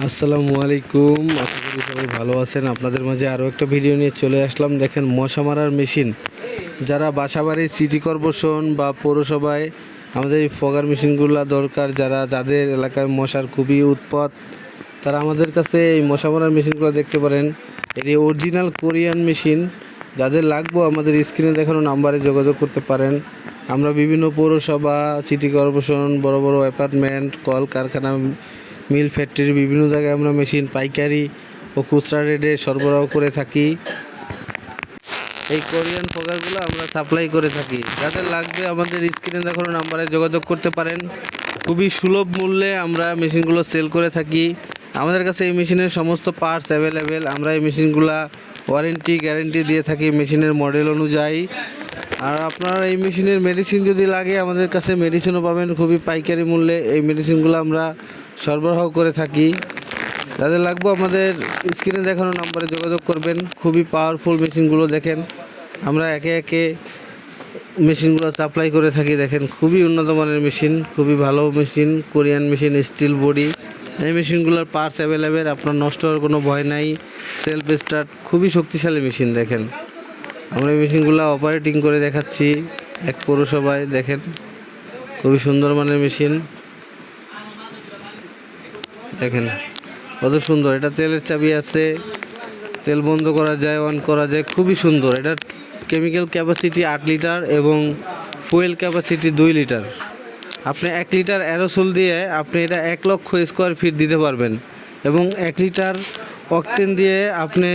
আসসালামু আলাইকুম। আশা করি সবাই ভালো আছেন। আপনাদের মাঝে আরও একটা ভিডিও নিয়ে চলে আসলাম। দেখেন, মশা মারার মেশিন। যারা বাসাবাড়ি সিটি কর্পোরেশন বা পৌরসভায় আমাদের এই ফগার মেশিনগুলো দরকার, যাদের এলাকায় মশার খুবই উৎপাত, তারা আমাদের কাছে এই মশা মারার মেশিনগুলো দেখতে পারেন। এটি অরিজিনাল কোরিয়ান মেশিন। যাদের লাগবে আমাদের স্ক্রিনে দেখানো নাম্বারে যোগাযোগ করতে পারেন। আমরা বিভিন্ন পৌরসভা, সিটি কর্পোরেশন, বড় বড় অ্যাপার্টমেন্ট, কলকারখানা, মিল, ফ্যাক্টরি বিভিন্ন জায়গায় আমরা মেশিন পাইকারি ও খুচরা রেটে সরবরাহ করে থাকি। এই কোরিয়ান ফগারগুলো আমরা সাপ্লাই করে থাকি। যাদের লাগবে আমাদের স্ক্রিনে দেখানো নাম্বারে যোগাযোগ করতে পারেন। খুবই সুলভ মূল্যে আমরা মেশিনগুলো সেল করে থাকি। আমাদের কাছে এই মেশিনের সমস্ত পার্টস অ্যাভেলেবেল। আমরা এই মেশিনগুলো ওয়ারেন্টি গ্যারেন্টি দিয়ে থাকি মেশিনের মডেল অনুযায়ী। আর আপনারা এই মেশিনের মেডিসিন যদি লাগে, আমাদের কাছে মেডিসিনও পাবেন খুবই পাইকারি মূল্যে। এই মেডিসিনগুলো আমরা সরবরাহ করে থাকি। যাদের লাগবে আমাদের স্ক্রিনে দেখানো নম্বরে যোগাযোগ করবেন। খুবই পাওয়ারফুল মেশিনগুলো দেখেন, আমরা একে একে মেশিনগুলো সাপ্লাই করে থাকি। দেখেন, খুবই উন্নত মানের মেশিন, খুবই ভালো machine, Korean machine, steel body. এই মেশিনগুলোর পার্টস অ্যাভেলেবেল, আপনার নষ্ট হওয়ার কোনো ভয় নাই। সেলফ স্টার্ট, খুবই শক্তিশালী মেশিন। দেখেন, আমরা এই মেশিনগুলো অপারেটিং করে দেখাচ্ছি এক পৌরসভায়। দেখেন, খুবই সুন্দর মানের মেশিন। দেখেন কত সুন্দর। এটা তেলের চাবি আছে, তেল বন্ধ করা যায়, অন করা যায়, খুবই সুন্দর। এটা কেমিক্যাল ক্যাপাসিটি 8 লিটার এবং ফুয়েল ক্যাপাসিটি 2 লিটার। আপনি 1 লিটার অ্যারোসল দিয়ে আপনি এটা 1 লক্ষ স্কোয়ার ফিট দিতে পারবেন। এবং 1 লিটার অকটেন দিয়ে আপনি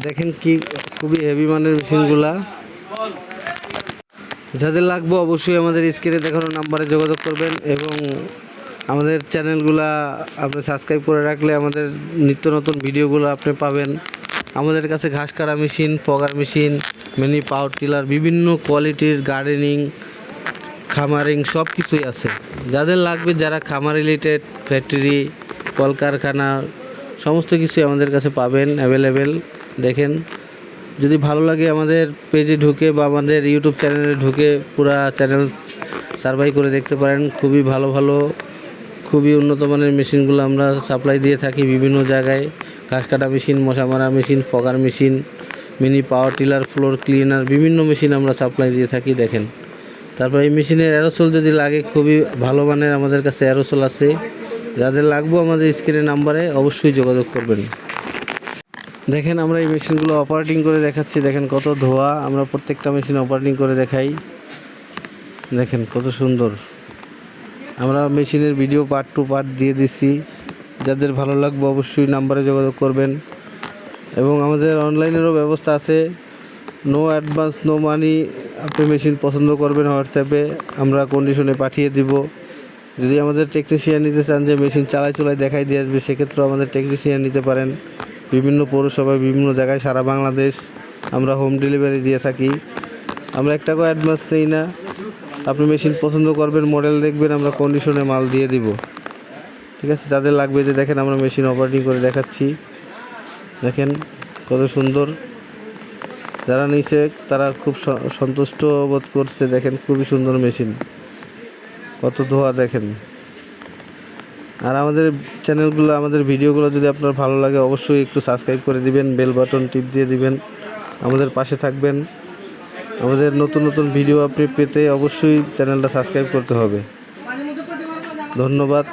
দেখেন কি খুবই হেভি মানের মেশিনগুলা। যাদের লাগবে অবশ্যই আমাদের স্ক্রিনে দেখানো নাম্বারে যোগাযোগ করবেন এবং আমাদের চ্যানেলগুলা আপনি সাবস্ক্রাইব করে রাখলে আমাদের নিত্য নতুন ভিডিওগুলো আপনি পাবেন। আমাদের কাছে ঘাস কাটা machine, fogger machine, mini power tiller, বিভিন্ন কোয়ালিটির গার্ডেনিং, খামারিং সব কিছুই আছে। যাদের লাগবে, যারা খামার রিলেটেড, ফ্যাক্টরি, কলকারখানা সমস্ত কিছুই আমাদের কাছে পাবেন অ্যাভেলেবেল। দেখেন, যদি ভালো লাগে আমাদের পেজে ঢুকে বা আমাদের ইউটিউব চ্যানেলে ঢুকে পুরা চ্যানেল সার্ভাই করে দেখতে পারেন। খুবই ভালো ভালো, খুবই উন্নত মানের মেশিনগুলো আমরা সাপ্লাই দিয়ে থাকি বিভিন্ন জায়গায়। ঘাস কাটা মেশিন, মশা মারা machine, fogger machine, mini power tiller, floor cleaner, বিভিন্ন মেশিন আমরা সাপ্লাই দিয়ে থাকি। দেখেন, তারপর এই মেশিনের অ্যারোসল যদি লাগে, খুবই ভালো মানের আমাদের কাছে অ্যারোসল আছে। যাদের লাগবে আমাদের স্ক্রিনের নাম্বারে অবশ্যই যোগাযোগ করবেন। দেখেন, আমরা এই মেশিনগুলো অপারেটিং করে দেখাচ্ছি। দেখেন কত ধোয়া, আমরা প্রত্যেকটা মেশিন অপারেটিং করে দেখাই। দেখেন কত সুন্দর। আমরা মেশিনের ভিডিও পার্ট টু পার্ট দিয়ে দিছি। যাদের ভালো লাগবে অবশ্যই নাম্বারে যোগাযোগ করবেন। এবং আমাদের অনলাইনেরও ব্যবস্থা আছে। No advance, no money. আপনি মেশিন পছন্দ করবেন, হোয়াটসঅ্যাপে আমরা কন্ডিশনে পাঠিয়ে দিব। যদি আমাদের টেকনিশিয়ান নিতে চান যে মেশিন চালায় চলায় দেখাই দিয়ে আসবে, সেক্ষেত্রেও আমাদের টেকনিশিয়ান নিতে পারেন। বিভিন্ন পৌরসভায়, বিভিন্ন জায়গায়, সারা বাংলাদেশ আমরা হোম ডেলিভারি দিয়ে থাকি। আমরা 1 টাকাও অ্যাডভান্স নেই না। আপনি মেশিন পছন্দ করবেন, মডেল দেখবেন, আমরা কন্ডিশনে মাল দিয়ে দিব। ঠিক আছে, যাদের লাগবে, যে দেখেন আমরা মেশিন অপারেটিং করে দেখাচ্ছি। দেখেন কত সুন্দর। যারা নিচ্ছে তারা খুব সন্তুষ্ট বোধ করছে। দেখেন খুবই সুন্দর মেশিন, কত ধোয়া দেখেন। আর আমাদের চ্যানেলগুলো, আমাদের ভিডিওগুলো যদি আপনার ভালো লাগে অবশ্যই একটু সাবস্ক্রাইব করে দিবেন, বেল বাটন টিপ দিয়ে দিবেন, আমাদের পাশে থাকবেন। আমাদের নতুন নতুন ভিডিও আপনি পেতে অবশ্যই চ্যানেলটা সাবস্ক্রাইব করতে হবে। ধন্যবাদ।